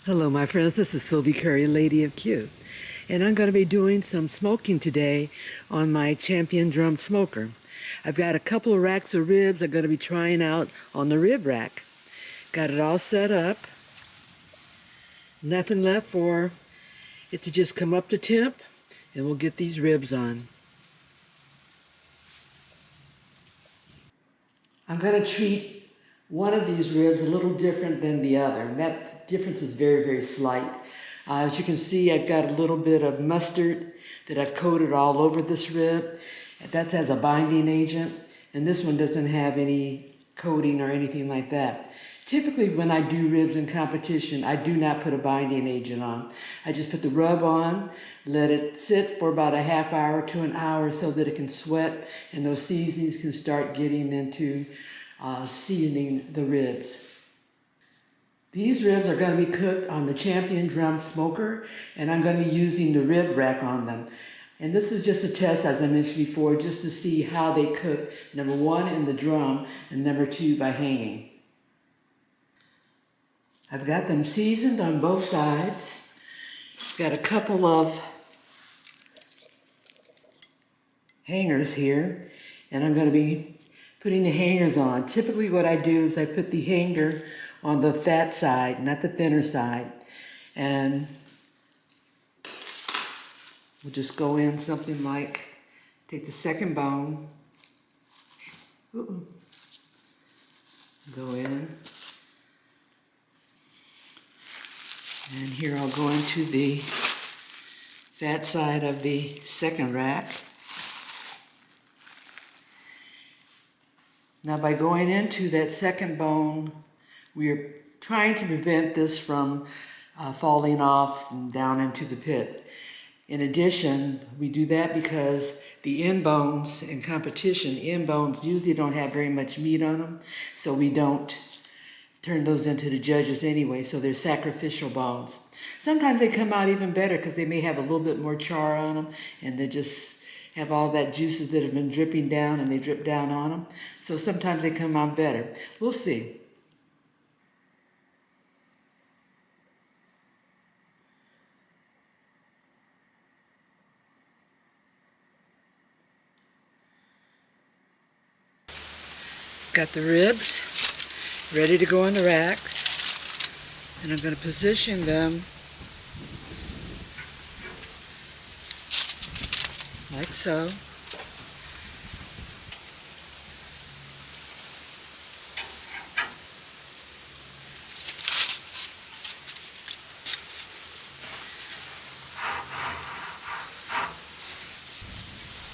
Hello my friends, this is Sylvie Curry, Lady of Q, and I'm going to be doing some smoking today on my Championdrumsmoker. I've got a couple of racks of ribs I'm going to be trying out on the rib rack. Got it all set up. Nothing left for it to just come up to temp, and we'll get these ribs on. I'm going to treat one of these ribs a little different than the other, and that difference is very, very slight. As you can see, I've got a little bit of mustard that I've coated all over this rib. That's as a binding agent, and this one doesn't have any coating or anything like that. Typically, when I do ribs in competition, I do not put a binding agent on. I just put the rub on, let it sit for about a half hour to an hour so that it can sweat and those seasonings can start getting into seasoning the ribs. These ribs are going to be cooked on the Championdrumsmoker, and I'm going to be using the rib rack on them. And this is just a test, as I mentioned before, just to see how they cook, number one in the drum, and number two by hanging. I've got them seasoned on both sides. Got a couple of hangers here, and I'm going to be putting the hangers on. Typically what I do is I put the hanger on the fat side, not the thinner side. And we'll just go in something like, take the second bone, go in. And here I'll go into the fat side of the second rack. Now by going into that second bone, we're trying to prevent this from falling off and down into the pit. In addition, we do that because the end bones in competition, end bones usually don't have very much meat on them, so we don't turn those into the judges anyway, so they're sacrificial bones. Sometimes they come out even better because they may have a little bit more char on them, and they just have all that juices that have been dripping down, and they drip down on them. So sometimes they come out better. We'll see. Got the ribs ready to go in the racks, and I'm going to position them like so.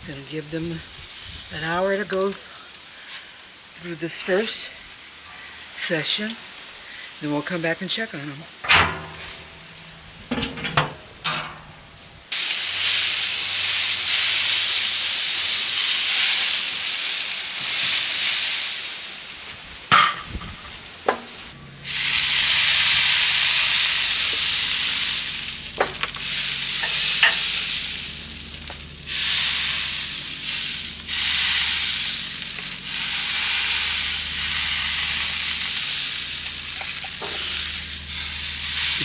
Going to give them an hour to go through this first session, then we'll come back and check on them.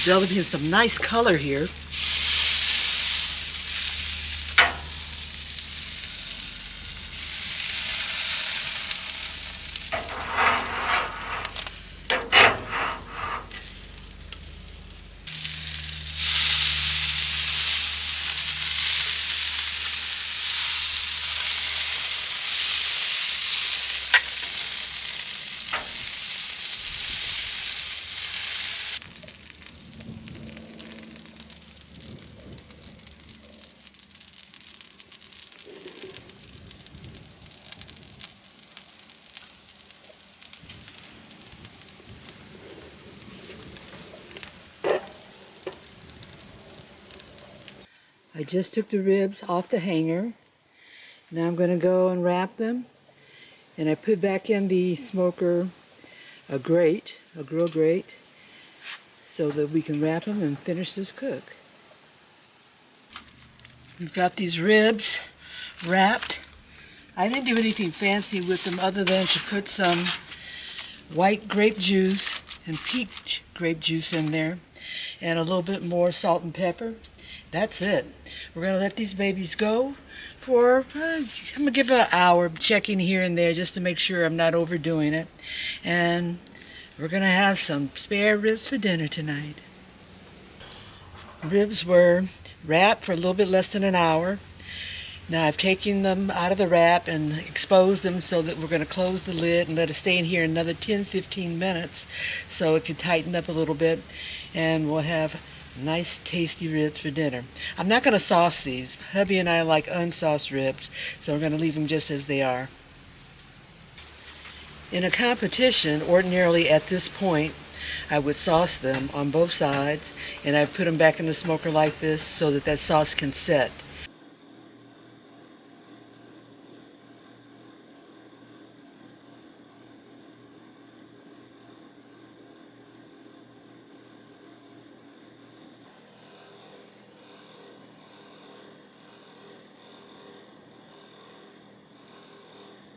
Developing some nice color here. I just took the ribs off the hanger. Now I'm going to go and wrap them. And I put back in the smoker a grill grate, so that we can wrap them and finish this cook. We've got these ribs wrapped. I didn't do anything fancy with them other than to put some white grape juice and peach grape juice in there. and a little bit more salt and pepper. That's it. We're going to let these babies go for, I'm going to give it an hour, checking here and there just to make sure I'm not overdoing it. And we're going to have some spare ribs for dinner tonight. Ribs were wrapped for a little bit less than an hour. Now I've taken them out of the wrap and exposed them so that we're going to close the lid and let it stay in here another 10-15 minutes so it can tighten up a little bit, and we'll have nice tasty ribs for dinner. I'm not going to sauce these. Hubby and I like unsauced ribs, so we're going to leave them just as they are. In a competition, ordinarily at this point, I would sauce them on both sides, and I've put them back in the smoker like this so that that sauce can set.